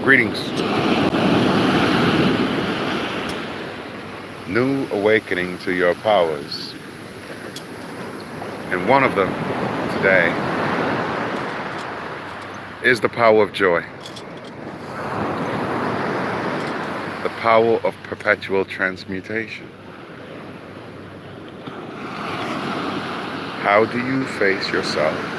Greetings. New awakening to your powers. And one of them today is the power of joy. The power of perpetual transmutation. How do you face yourself?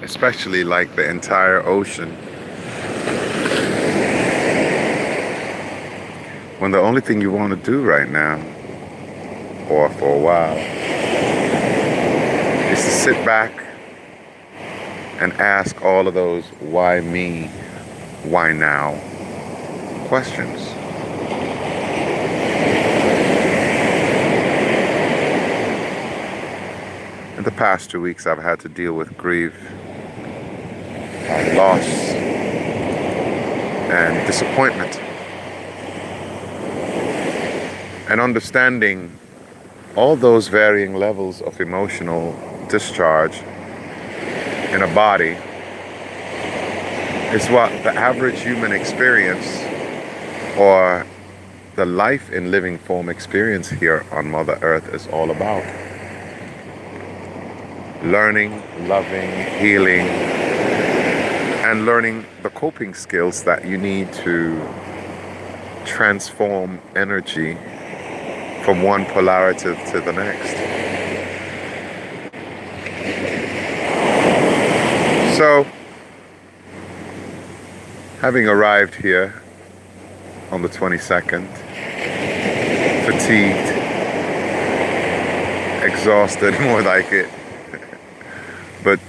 Especially like the entire ocean, when the only thing you want to do right now, or for a while, is to sit back and ask all of those why me, why now questions. In the past 2 weeks, I've had to deal with grief, loss, and disappointment. And understanding all those varying levels of emotional discharge in a body is what the average human experience, or the life in living form experience here on Mother Earth, is all about. Learning, loving, healing, and learning the coping skills that you need to transform energy from one polarity to the next. So, having arrived here on the 22nd, fatigued, exhausted, more like it, but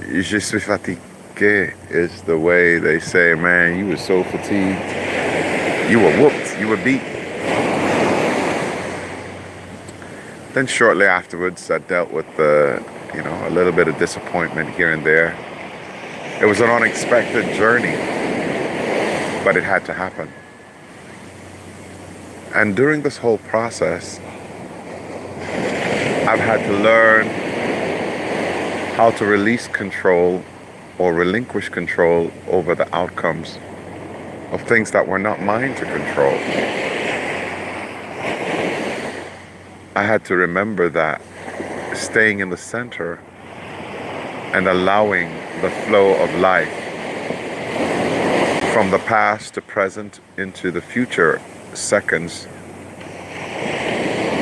je suis fatigué is the way they say, man, you were so fatigued, you were whooped, you were beat. Then shortly afterwards, I dealt with a little bit of disappointment here and there. It was an unexpected journey, but it had to happen. And during this whole process, I've had to learn how to release control or relinquish control over the outcomes of things that were not mine to control. I had to remember that staying in the center and allowing the flow of life from the past to present into the future seconds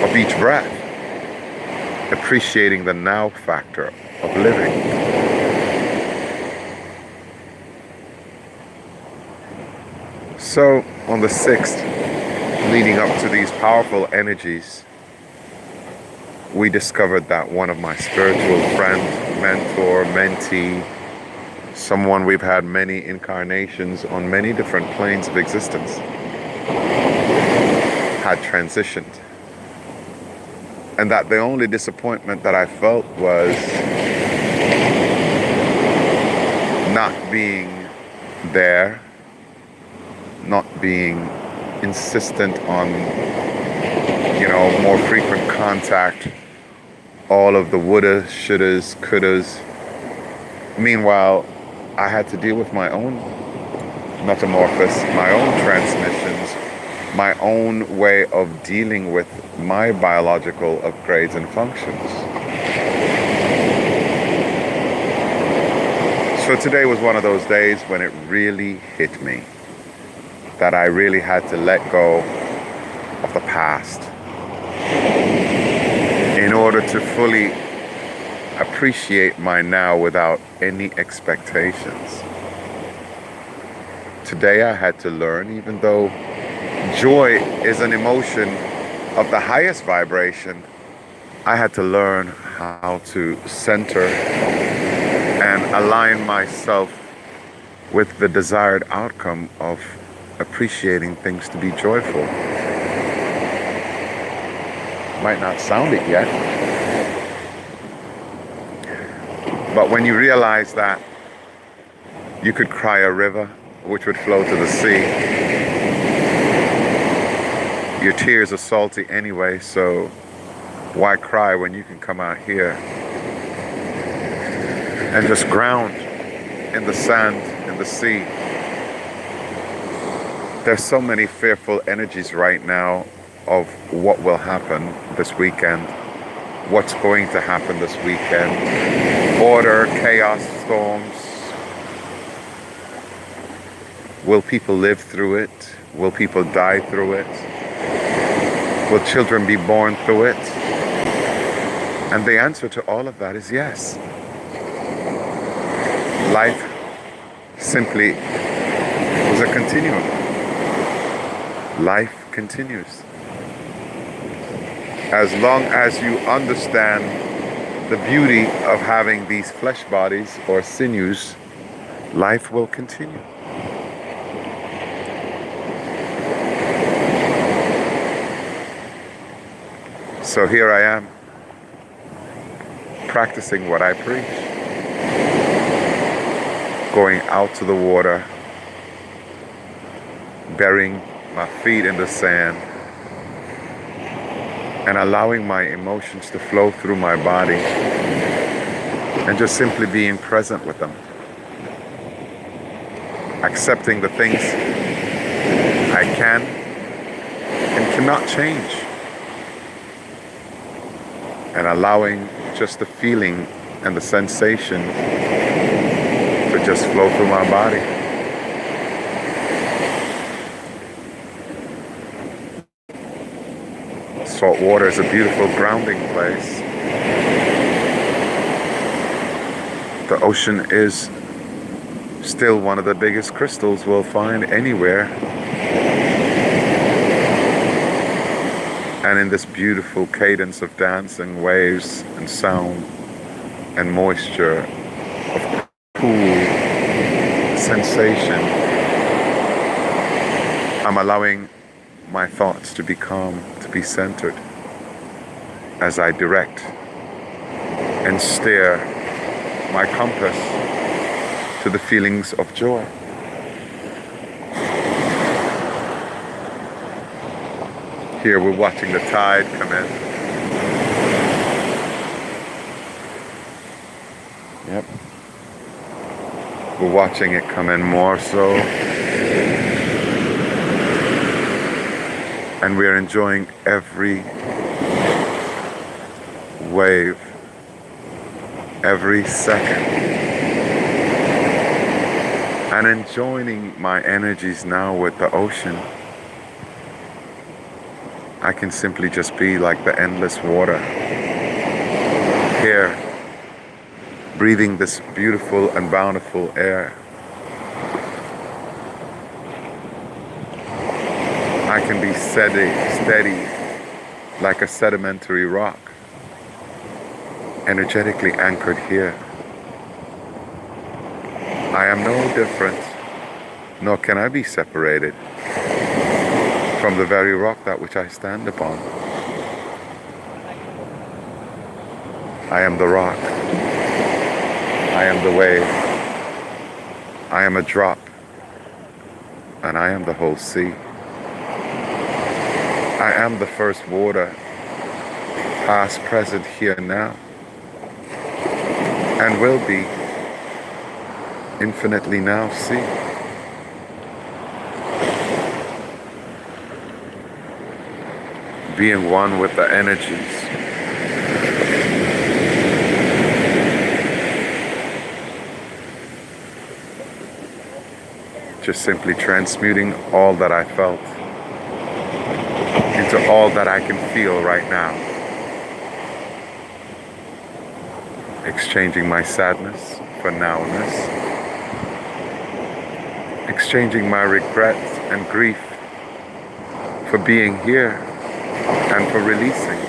of each breath, appreciating the now factor of living. So on the 6th, leading up to these powerful energies, we discovered that one of my spiritual friends, mentor, mentee, someone we've had many incarnations on many different planes of existence, had transitioned. And that the only disappointment that I felt was not being there, not being insistent on, more frequent contact, all of the wouldas, shouldas, couldas. Meanwhile, I had to deal with my own metamorphosis, my own transmissions, my own way of dealing with my biological upgrades and functions. So today was one of those days when it really hit me that I really had to let go of the past in order to fully appreciate my now without any expectations. Today I had to learn, even though joy is an emotion of the highest vibration, I had to learn how to center and align myself with the desired outcome of appreciating things to be joyful. Might not sound it yet, but when you realize that you could cry a river which would flow to the sea, your tears are salty anyway, so why cry when you can come out here and just ground in the sand, in the sea. There's so many fearful energies right now of what will happen this weekend, what's going to happen this weekend. Order, chaos, storms. Will people live through it? Will people die through it? Will children be born through it? And the answer to all of that is yes. Life simply is a continuum. Life continues. As long as you understand the beauty of having these flesh bodies or sinews, life will continue. So here I am, practicing what I preach, going out to the water, burying my feet in the sand, and allowing my emotions to flow through my body, and just simply being present with them, accepting the things I can and cannot change, and allowing just the feeling and the sensation to just flow through my body. Salt water is a beautiful grounding place. The ocean is still one of the biggest crystals we'll find anywhere. And in this beautiful cadence of dancing waves and sound and moisture of cool sensation, I'm allowing my thoughts to be calm, to be centered, as I direct and steer my compass to the feelings of joy. Here we're watching the tide come in. Yep. We're watching it come in more so. And we're enjoying every wave, every second. And enjoying my energies now with the ocean. I can simply just be like the endless water. Here, breathing this beautiful and bountiful air. I can be steady like a sedimentary rock, energetically anchored here. I am no different, nor can I be separated from the very rock that which I stand upon. I am the rock. I am the wave. I am a drop. And I am the whole sea. I am the first water, past, present, here, now, and will be infinitely now see. Being one with the energies. Just simply transmuting all that I felt into all that I can feel right now. Exchanging my sadness for nowness. Exchanging my regret and grief for being here and for releasing.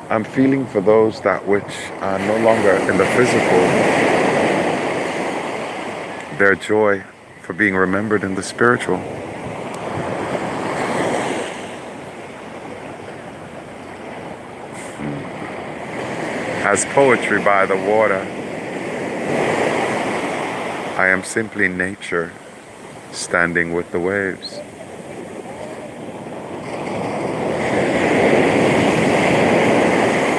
I'm feeling for those that which are no longer in the physical, their joy for being remembered in the spiritual. As poetry by the water, I am simply nature standing with the waves.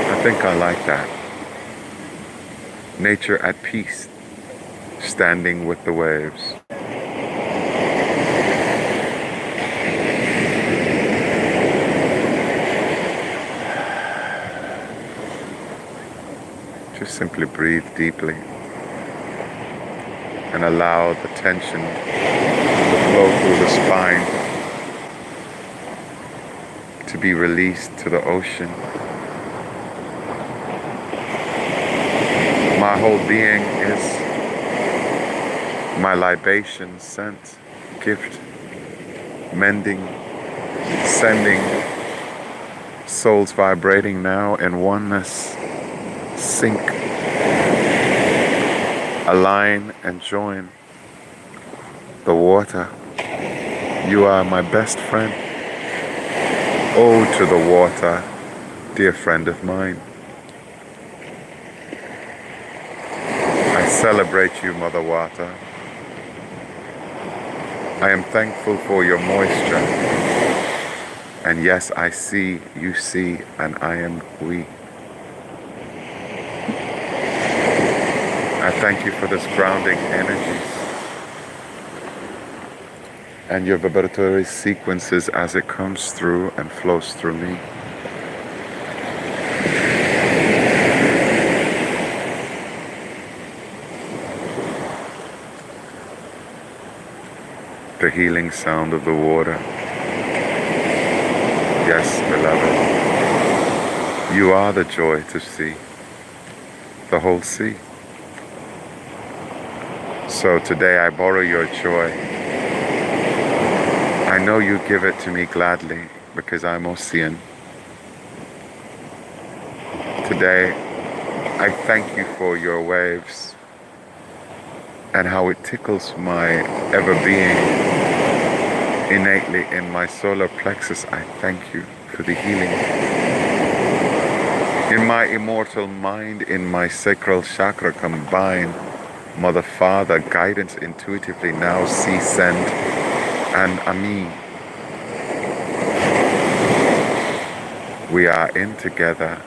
I think I like that. nature at peace, standing with the waves. Just simply breathe deeply and allow the tension to flow through the spine to be released to the ocean. My whole being is my libation sent, gift, mending, sending, souls vibrating now in oneness. Sync, align and join the water. You are my best friend. Oh, to the water, dear friend of mine. I celebrate you, Mother Water. I am thankful for your moisture. And yes, I see, you see, and I am we. I thank you for this grounding energies and your vibratory sequences as it comes through and flows through me. The healing sound of the water. Yes, beloved, you are the joy to see, the whole sea. So today I borrow your joy. I know you give it to me gladly because I'm Ocean. Today I thank you for your waves and how it tickles my ever-being innately in my solar plexus. I thank you for the healing. In my immortal mind, in my sacral chakra combined, Mother, Father, guidance intuitively now see, send, and Amin. We are in together,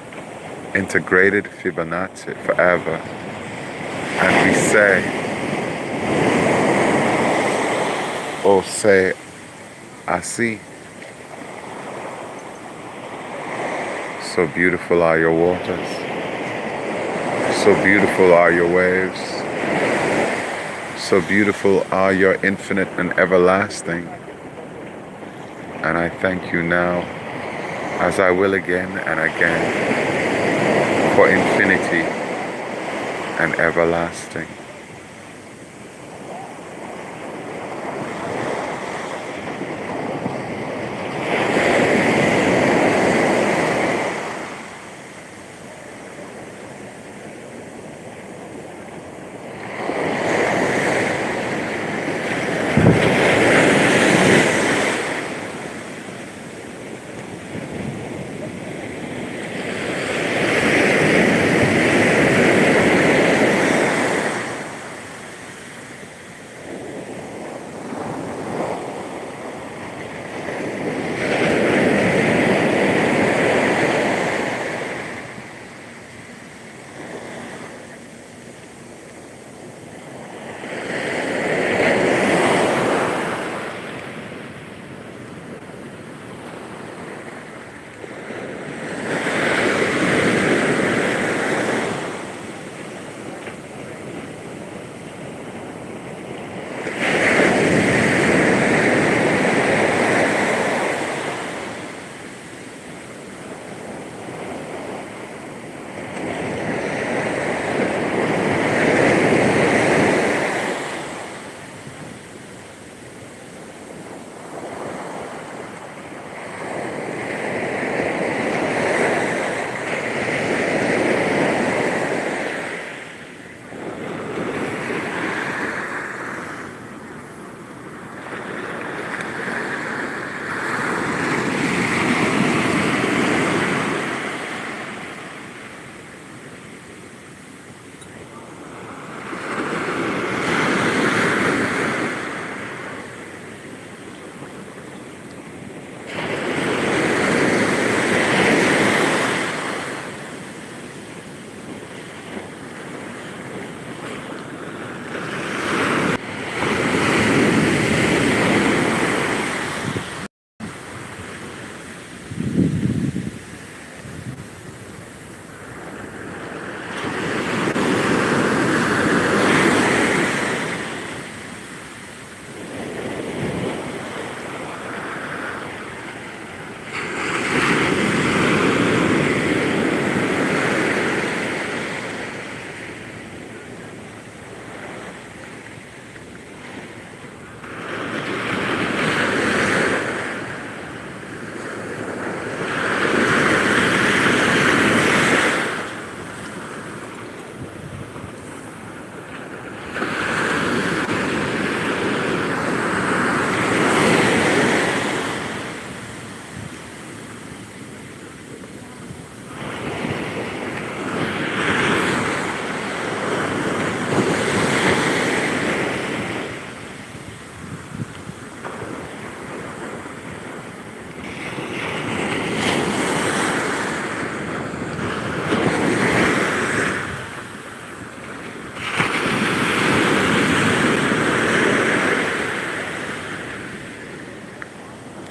integrated Fibonacci forever. And we say, oh, say, I see. So beautiful are your waters. So beautiful are your waves. So beautiful are your infinite and everlasting. And I thank you now, as I will again and again, for infinity and everlasting.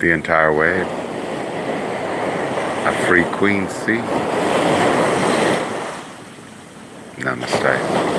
the entire wave. A frequency. Namaste.